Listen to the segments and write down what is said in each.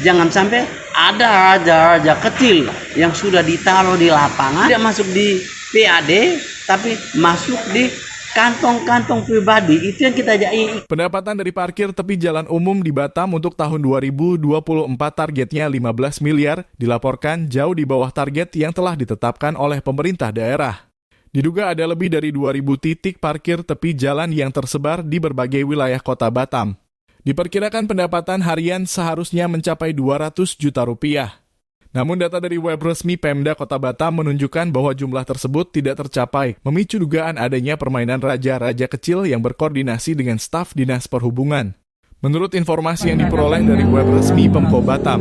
jangan sampai ada raja-raja kecil yang sudah ditaruh di lapangan tidak masuk di PAD tapi masuk di kantong-kantong pribadi. Itu yang kita jai. Pendapatan dari parkir tepi jalan umum di Batam untuk tahun 2024 targetnya 15 miliar dilaporkan jauh di bawah target yang telah ditetapkan oleh pemerintah daerah. Diduga ada lebih dari 2.000 titik parkir tepi jalan yang tersebar di berbagai wilayah kota Batam. Diperkirakan pendapatan harian seharusnya mencapai 200 juta rupiah. Namun data dari web resmi Pemda Kota Batam menunjukkan bahwa jumlah tersebut tidak tercapai, memicu dugaan adanya permainan raja-raja kecil yang berkoordinasi dengan staf Dinas Perhubungan. Menurut informasi yang diperoleh dari web resmi Pemko Batam,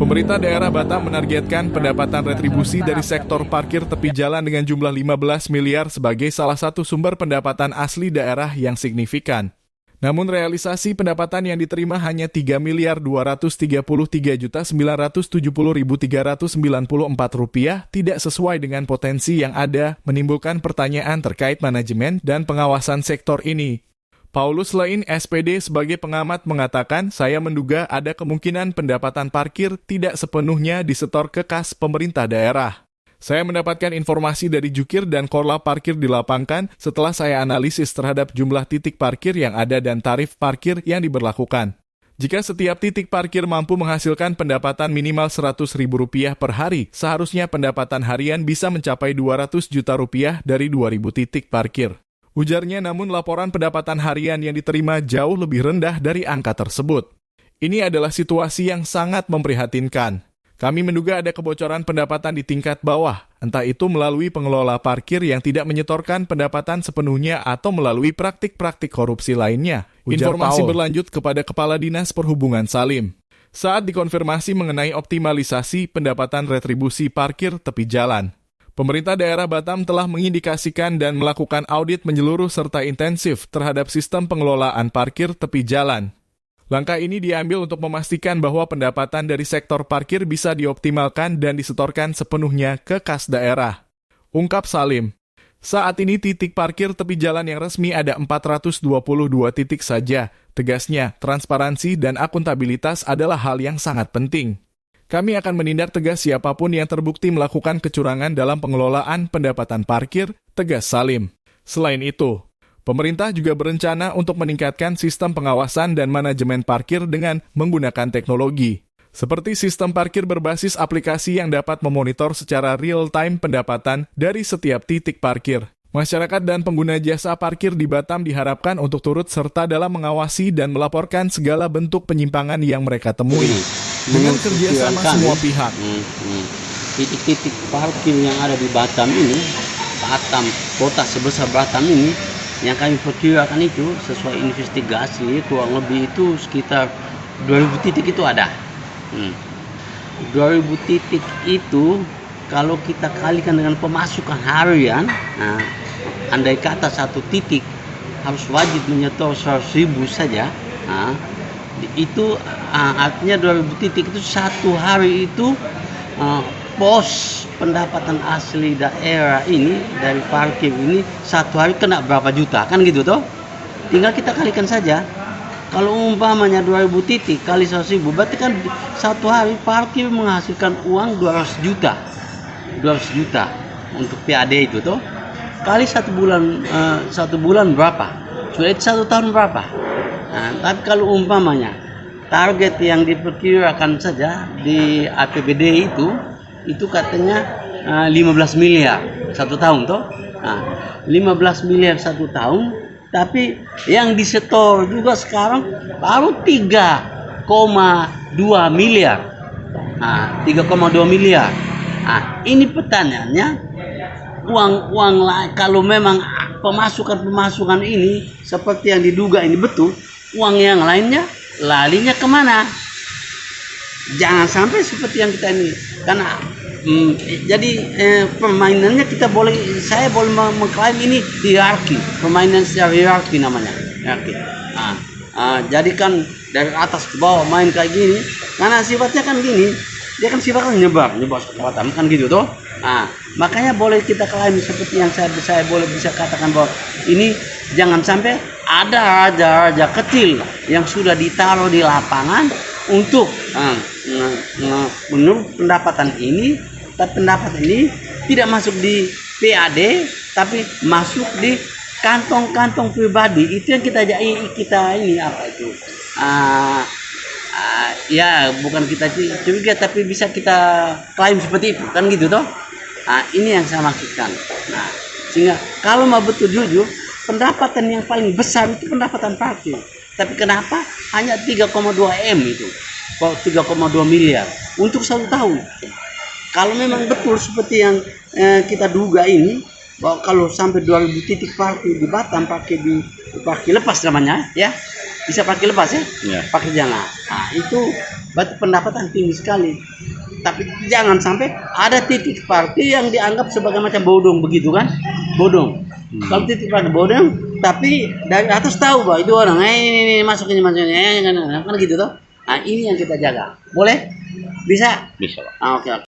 pemerintah daerah Batam menargetkan pendapatan retribusi dari sektor parkir tepi jalan dengan jumlah 15 miliar sebagai salah satu sumber pendapatan asli daerah yang signifikan. Namun realisasi pendapatan yang diterima hanya 3.233.970.394 rupiah tidak sesuai dengan potensi yang ada, menimbulkan pertanyaan terkait manajemen dan pengawasan sektor ini. Paulus Lain, SPD, sebagai pengamat mengatakan, saya menduga ada kemungkinan pendapatan parkir tidak sepenuhnya disetor ke kas pemerintah daerah. Saya mendapatkan informasi dari Jukir dan Korlap Parkir dilapangkan setelah saya analisis terhadap jumlah titik parkir yang ada dan tarif parkir yang diberlakukan. Jika setiap titik parkir mampu menghasilkan pendapatan minimal Rp100.000 per hari, seharusnya pendapatan harian bisa mencapai 200 juta rupiah dari 2.000 titik parkir. Ujarnya, namun laporan pendapatan harian yang diterima jauh lebih rendah dari angka tersebut. Ini adalah situasi yang sangat memprihatinkan. Kami menduga ada kebocoran pendapatan di tingkat bawah, entah itu melalui pengelola parkir yang tidak menyetorkan pendapatan sepenuhnya atau melalui praktik-praktik korupsi lainnya. Informasi berlanjut kepada Kepala Dinas Perhubungan Salim. Saat dikonfirmasi mengenai optimalisasi pendapatan retribusi parkir tepi jalan, pemerintah daerah Batam telah mengindikasikan dan melakukan audit menyeluruh serta intensif terhadap sistem pengelolaan parkir tepi jalan. Langkah ini diambil untuk memastikan bahwa pendapatan dari sektor parkir bisa dioptimalkan dan disetorkan sepenuhnya ke kas daerah. Ungkap Salim, saat ini titik parkir tepi jalan yang resmi ada 422 titik saja. Tegasnya, transparansi dan akuntabilitas adalah hal yang sangat penting. Kami akan menindak tegas siapapun yang terbukti melakukan kecurangan dalam pengelolaan pendapatan parkir, tegas Salim. Selain itu, pemerintah juga berencana untuk meningkatkan sistem pengawasan dan manajemen parkir dengan menggunakan teknologi. Seperti sistem parkir berbasis aplikasi yang dapat memonitor secara real-time pendapatan dari setiap titik parkir. Masyarakat dan pengguna jasa parkir di Batam diharapkan untuk turut serta dalam mengawasi dan melaporkan segala bentuk penyimpangan yang mereka temui. Dengan kerjasama semua pihak. Titik-titik parkir yang ada di Batam ini, kota sebesar Batam ini, yang kami perkirakan itu sesuai investigasi kurang lebih itu sekitar 2.000 titik itu ada. 2.000 titik itu kalau kita kalikan dengan pemasukan harian, andai kata satu titik harus wajib menyetor 100.000 saja, itu artinya 2.000 titik itu satu hari itu pos pendapatan asli daerah ini dari parkir ini satu hari kena berapa juta, kan gitu toh? Tinggal kita kalikan saja. Kalau umpamanya 2.000 titik kali 100.000, berarti kan satu hari parkir menghasilkan uang 200 juta. 200 juta untuk PAD itu toh. Kali satu bulan berapa? Sudah itu 1 tahun berapa? Tapi kalau umpamanya target yang diperkirakan saja di APBD itu katanya 15 miliar 1 tahun toh. 15 miliar 1 tahun, tapi yang disetor juga sekarang baru 3,2 miliar. 3,2 miliar. Ini pertanyaannya, uang kalau memang pemasukan ini seperti yang diduga ini betul, uang yang lainnya larinya kemana? Jangan sampai seperti yang kita ini, karena jadi permainannya saya boleh mengklaim ini hierarki, permainan secara hierarki namanya. Jadi kan dari atas ke bawah main kayak gini, karena sifatnya kan gini, dia kan sifatnya nyebar kekuatan kan gitu toh. Makanya boleh kita klaim seperti yang saya boleh bisa katakan bahwa ini jangan sampai ada raja-raja kecil yang sudah ditaruh di lapangan untuk menurut pendapatan ini, tapi pendapatan ini tidak masuk di PAD tapi masuk di kantong-kantong pribadi. Itu yang kita ini apa itu, ya bukan kita curiga tapi bisa kita klaim seperti itu kan gitu toh. Ini yang saya maksudkan. Nah, sehingga kalau mau betul jujur, pendapatan yang paling besar itu pendapatan parkir. Tapi kenapa hanya 3,2 M itu, 3,2 miliar untuk 1 tahun? Kalau memang betul seperti yang kita duga ini, bahwa kalau sampai 2000 titik parkir di Batam, parkir lepas namanya, ya bisa parkir lepas ya, parkir jangan. Nah, itu berarti pendapatan tinggi sekali. Tapi jangan sampai ada titik parkir yang dianggap sebagai macam bodong begitu kan, bodong. Kalau titik parkir bodong, tapi dari atas tahu bahwa itu orang ini masuk ini kan gitu toh. Nah, ini yang kita jaga. Boleh? Bisa? Bisa, Pak. Oke.